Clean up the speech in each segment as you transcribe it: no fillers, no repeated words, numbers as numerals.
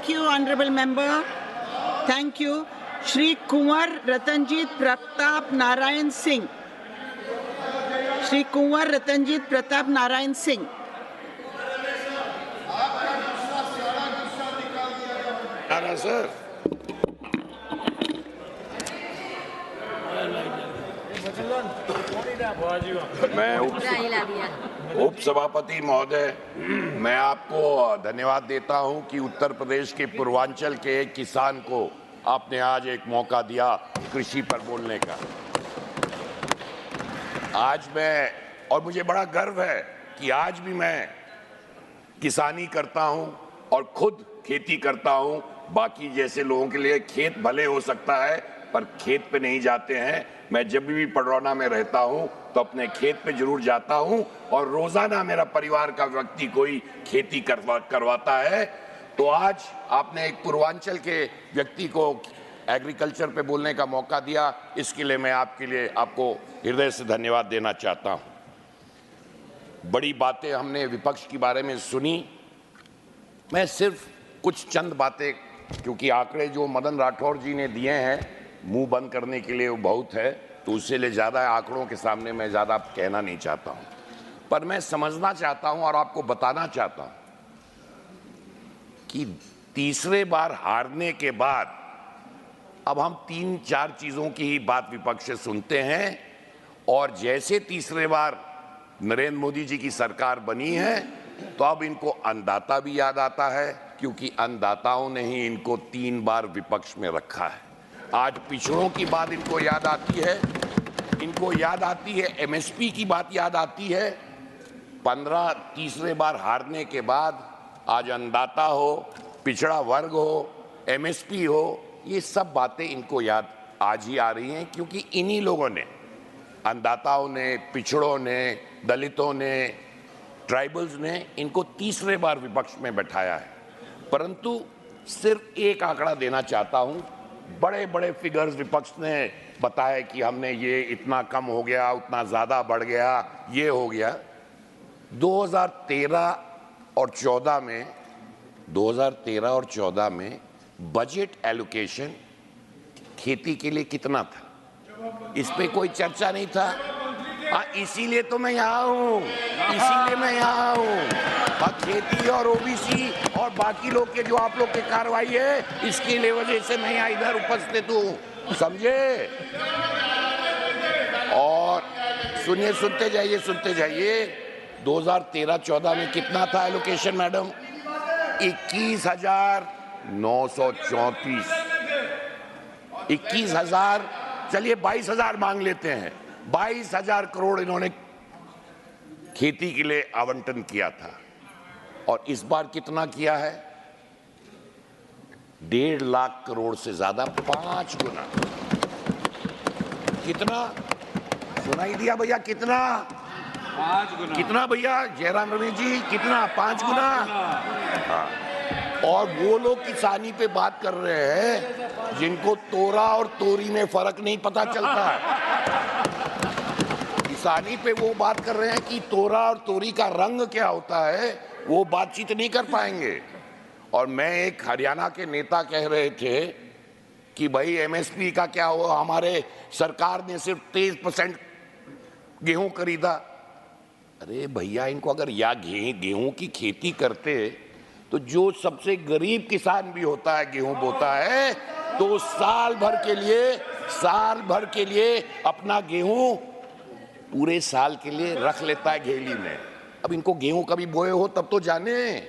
Thank you, honorable member. Thank you. Shri Kunwar Ratanjit Pratap Narayan Singh. Shri Kunwar Ratanjit Pratap Narayan Singh. Sir, मैं उप सभापति महोदय, मैं आपको धन्यवाद देता हूं कि उत्तर प्रदेश के पूर्वांचल के एक किसान को आपने आज एक मौका दिया कृषि पर बोलने का। आज और मुझे बड़ा गर्व है कि आज भी मैं किसानी करता हूं और खुद खेती करता हूं। बाकी जैसे लोगों के लिए खेत भले हो सकता है पर खेत पे नहीं जाते हैं। मैं जब भी पडरौना में रहता हूं तो अपने खेत पे जरूर जाता हूं और रोजाना मेरा परिवार का व्यक्ति कोई खेती करवाता है। तो आज आपने एक पूर्वांचल के व्यक्ति को एग्रीकल्चर पे बोलने का मौका दिया, इसके लिए मैं आपको हृदय से धन्यवाद देना चाहता हूं। बड़ी बातें हमने विपक्ष के बारे में सुनी। मैं सिर्फ कुछ चंद बातें, क्योंकि आंकड़े जो मदन राठौर जी ने दिए हैं मुंह बंद करने के लिए वो बहुत है, तो उससे ले ज़्यादा आंकड़ों के सामने मैं ज़्यादा कहना नहीं चाहता हूं। पर मैं समझना चाहता हूं और आपको बताना चाहता हूं कि तीसरे बार हारने के बाद अब हम 3-4 चीज़ों की ही बात विपक्ष से सुनते हैं। और जैसे तीसरे बार नरेंद्र मोदी जी की सरकार बनी है तो अब इनको अन्नदाता भी याद आता है, क्योंकि अन्नदाताओं ने ही इनको 3 बार विपक्ष में रखा है। आज पिछड़ों की बात इनको याद आती है, इनको याद आती है एमएसपी की बात याद आती है। तीसरे बार हारने के बाद आज अन्नदाता हो, पिछड़ा वर्ग हो, एमएसपी हो, ये सब बातें इनको याद आज ही आ रही हैं, क्योंकि इन्हीं लोगों ने, अन्नदाताओं ने, पिछड़ों ने, दलितों ने, ट्राइबल्स ने इनको तीसरे बार विपक्ष में बैठाया है। परंतु सिर्फ एक आंकड़ा देना चाहता हूं। बड़े बड़े फिगर्स विपक्ष ने बताया कि हमने ये इतना कम हो गया, उतना ज़्यादा बढ़ गया, ये हो गया। 2013 और 14 में बजट एलोकेशन खेती के लिए कितना था, इस पे कोई चर्चा नहीं था। इसीलिए तो मैं यहाँ हूँ, खेती और ओबीसी और बाकी लोग के जो आप लोग के कार्रवाई है, इसके लिए वजह से मैं यहाँ इधर उपस्थित हूँ, समझे। और सुनते जाइए 2013-14 में कितना था एलोकेशन मैडम? 21,934। 21,000, चलिए 22,000 मांग लेते हैं। 22,000 करोड़ इन्होंने खेती के लिए आवंटन किया था। और इस बार कितना किया है? 1.5 लाख करोड़ से ज्यादा, 5 गुना। कितना सुनाई दिया भैया? कितना? 5 गुना। कितना भैया जयराम रमेश जी? कितना? 5 गुना। हाँ। और वो लोग किसानी पे बात कर रहे हैं जिनको तोरा और तोरी में फर्क नहीं पता चलता है। किसानी पे वो बात कर रहे हैं कि तोरा और तोरी का रंग क्या होता है, वो बातचीत नहीं कर पाएंगे। और मैं एक हरियाणा के नेता कह रहे थे कि भाई एमएसपी का क्या हुआ, हमारे सरकार ने सिर्फ 23% गेहूं खरीदा। अरे भैया, इनको अगर गेहूं की खेती करते तो जो सबसे गरीब किसान भी होता है, गेहूं बोता है, तो साल भर के लिए अपना गेहूं पूरे साल के लिए रख लेता है घेली में। अब इनको गेहूं कभी बोए हो तब तो जाने,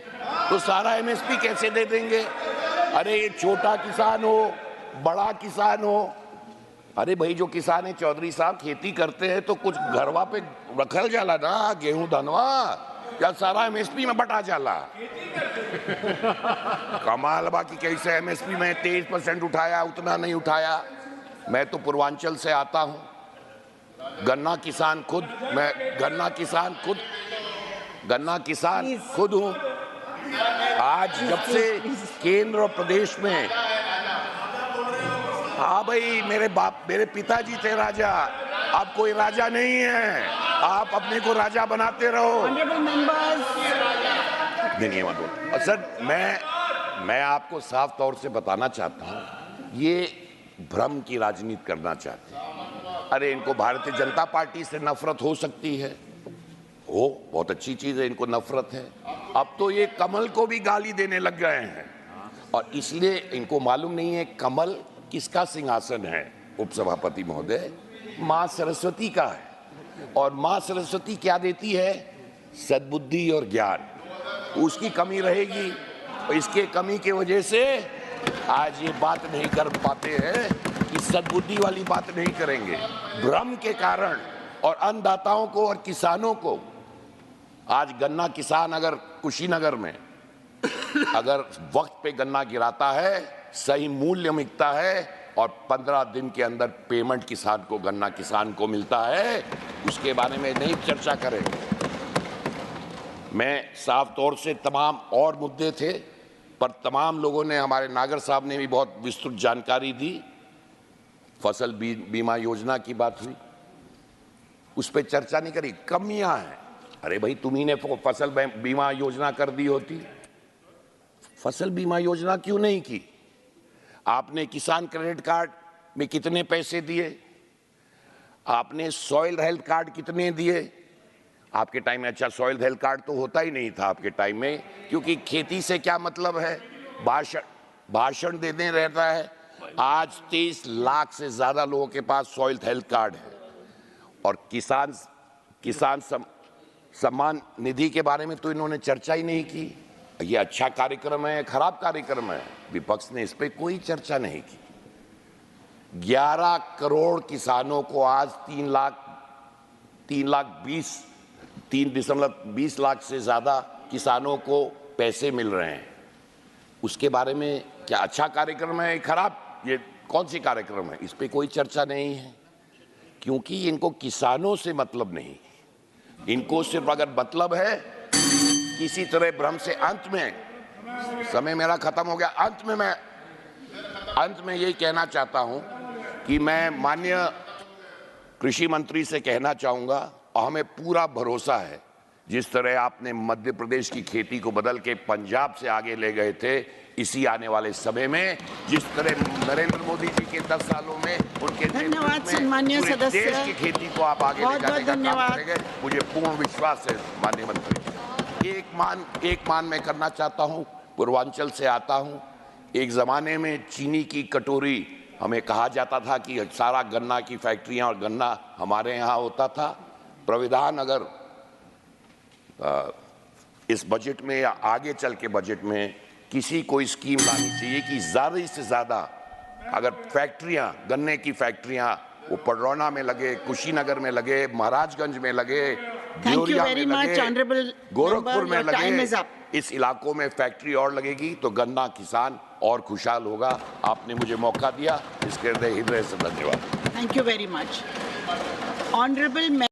तो सारा एमएसपी कैसे दे देंगे? अरे ये छोटा किसान हो, बड़ा किसान हो, अरे भाई जो किसान है चौधरी साहब, खेती करते हैं तो कुछ घरवा पे रखल जाला ना गेहूं धनवा, या सारा एमएसपी में बटा जाला? कमाल बाकी कैसे एमएसपी में 23% उठाया, उतना नहीं उठाया। मैं तो पूर्वांचल से आता हूं, गन्ना किसान खुद हूं। आज जब से केंद्र और प्रदेश में, हाँ भाई, मेरे पिताजी थे राजा, अब कोई राजा नहीं है, आप अपने को राजा बनाते रहो। नहीं, सर, मैं आपको साफ तौर से बताना चाहता हूं, ये भ्रम की राजनीति करना चाहते हैं। अरे इनको भारतीय जनता पार्टी से नफरत हो सकती है, हो, बहुत अच्छी चीज है, इनको नफरत है। अब तो ये कमल को भी गाली देने लग गए हैं और इसलिए इनको मालूम नहीं है कमल किसका सिंहासन है। उपसभापति महोदय, मां सरस्वती का है और मां सरस्वती क्या देती है? सद्बुद्धि और ज्ञान। उसकी कमी रहेगी और इसके कमी की वजह से आज ये बात नहीं कर पाते हैं कि सद्बुद्धि वाली बात नहीं करेंगे। भ्रम के कारण और अन्नदाताओं को और किसानों को, आज गन्ना किसान अगर कुशीनगर में अगर वक्त पे गन्ना गिराता है, सही मूल्य मिलता है और 15 दिन के अंदर पेमेंट किसान को, गन्ना किसान को मिलता है, उसके बारे में नहीं चर्चा करें। मैं साफ तौर से तमाम और मुद्दे थे पर तमाम लोगों ने, हमारे नागर साहब ने भी बहुत विस्तृत जानकारी दी। फसल बीमा योजना की बात हुई, उस पर चर्चा नहीं करी। कमियां हैं। अरे भाई, तुम्ही ने फसल बीमा योजना कर दी होती, फसल बीमा योजना क्यों नहीं की? आपने किसान क्रेडिट कार्ड में कितने पैसे दिए? आपने सॉइल हेल्थ कार्ड कितने दिए? आपके टाइम में अच्छा सॉइल हेल्थ कार्ड तो होता ही नहीं था आपके टाइम में, क्योंकि खेती से क्या मतलब है, भाषण देने रहता है। आज 23 लाख से ज्यादा लोगों के पास सॉइल हेल्थ कार्ड है और किसान सम्मान निधि के बारे में तो इन्होंने चर्चा ही नहीं की। ये अच्छा कार्यक्रम है, खराब कार्यक्रम है, विपक्ष ने इस पे कोई चर्चा नहीं की। 11 करोड़ किसानों को आज 3.20 लाख से ज्यादा किसानों को पैसे मिल रहे हैं। उसके बारे में क्या अच्छा कार्यक्रम है, खराब, ये कौन सी कार्यक्रम है? इस पे कोई चर्चा नहीं है, क्योंकि इनको किसानों से मतलब नहीं। इनको सिर्फ अगर मतलब है किसी तरह भ्रम से, अंत में, समय मेरा खत्म हो गया, अंत में यही कहना चाहता हूं कि मैं माननीय कृषि मंत्री से कहना चाहूंगा, और हमें पूरा भरोसा है, जिस तरह आपने मध्य प्रदेश की खेती को बदल के पंजाब से आगे ले गए थे, इसी आने वाले समय में जिस तरह नरेंद्र मोदी जी के 10 सालों में उनके धन्यवाद सम्मान्य सदस्य, देश की खेती को आप आगे ले जाने का काम करेंगे, मुझे पूर्ण विश्वास है माननीय मंत्री। एक मान मैं करना चाहता हूं, पूर्वांचल से आता हूं। एक जमाने में चीनी की कटोरी, हमें कहा जाता था कि सारा गन्ना की फैक्ट्रियां और गन्ना हमारे यहाँ होता था। प्राविधान अगर इस बजट में या आगे चल के बजट में किसी कोई स्कीम लानी चाहिए कि ज्यादा से ज्यादा अगर फैक्ट्रियां, गन्ने की फैक्ट्रियां, वो पडरौना में लगे, कुशीनगर में लगे, महाराजगंज में लगे, देवरिया में लगे, गोरखपुर में लगे, इस इलाकों में फैक्ट्री और लगेगी तो गन्ना किसान और खुशहाल होगा। आपने मुझे मौका दिया, इसके हृदय से धन्यवाद। Thank you very much. Honourable